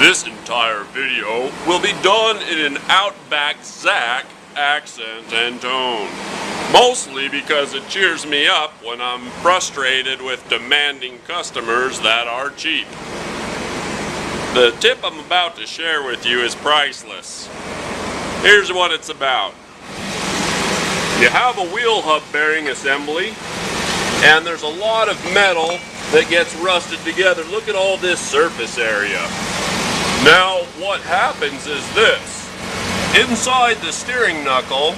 This entire video will be done in an Outbackzack accent and tone. Mostly because it cheers me up when I'm frustrated with demanding customers that are cheap. The tip I'm about to share with you is priceless. Here's what it's about. You have a wheel hub bearing assembly, and there's a lot of metal that gets rusted together. Look at all this surface area. Now, what happens is this. Inside the steering knuckle,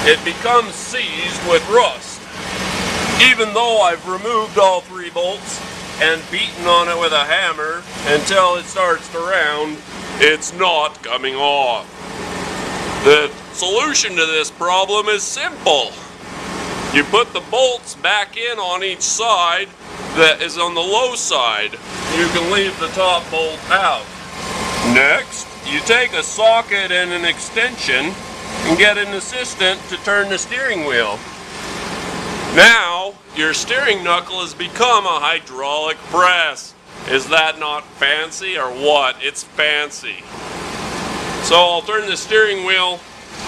it becomes seized with rust. Even though I've removed all 3 bolts and beaten on it with a hammer until it starts to round, it's not coming off. The solution to this problem is simple. You put the bolts back in on each side that is on the low side. You can leave the top bolt out. Next, you take a socket and an extension and get an assistant to turn the steering wheel. Now, your steering knuckle has become a hydraulic press. Is that not fancy or what? It's fancy. So I'll turn the steering wheel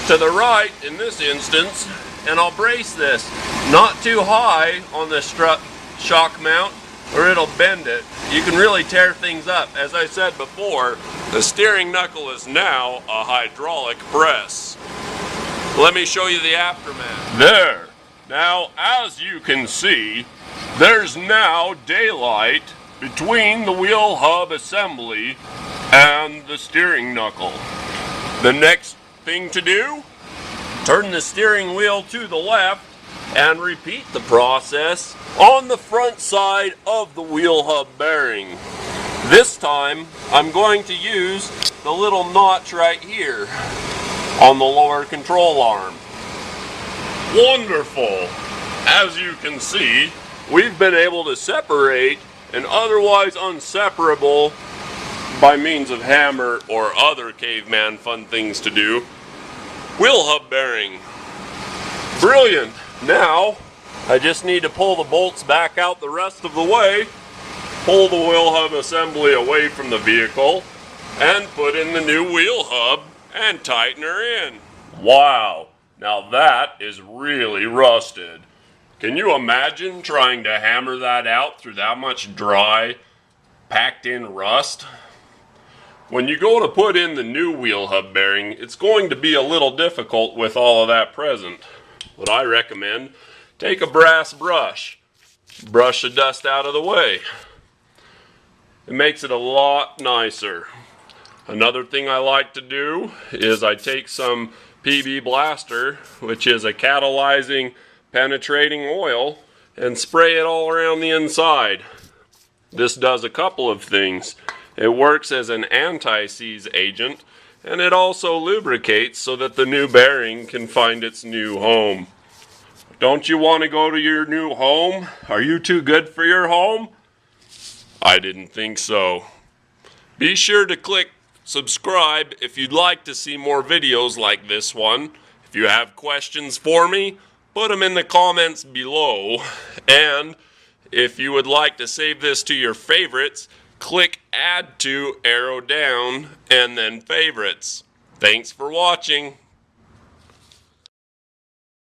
to the right in this instance, and I'll brace this. Not too high on the strut shock mount, or it'll bend it. You can really tear things up. As I said before, the steering knuckle is now a hydraulic press. Let me show you the aftermath. There. Now, as you can see, there's now daylight between the wheel hub assembly and the steering knuckle. The next thing to do, turn the steering wheel to the left and repeat the process on the front side of the wheel hub bearing. This time, I'm going to use the little notch right here on the lower control arm. Wonderful! As you can see, we've been able to separate an otherwise inseparable, by means of hammer or other caveman fun things to do, wheel hub bearing. Brilliant! Now, I just need to pull the bolts back out the rest of the way, pull the wheel hub assembly away from the vehicle, and put in the new wheel hub and tighten her in. Wow! Now that is really rusted. Can you imagine trying to hammer that out through that much dry, packed in rust? When you go to put in the new wheel hub bearing, it's going to be a little difficult with all of that present. What I recommend, take a brass brush, brush the dust out of the way. It makes it a lot nicer. Another thing I like to do is I take some PB Blaster, which is a catalyzing penetrating oil, and spray it all around the inside. This does a couple of things. It works as an anti-seize agent, and it also lubricates so that the new bearing can find its new home. Don't you want to go to your new home? Are you too good for your home? I didn't think so. Be sure to click subscribe if you'd like to see more videos like this one. If you have questions for me, put them in the comments below. And if you would like to save this to your favorites, click add to, arrow down, and then favorites. Thanks for watching.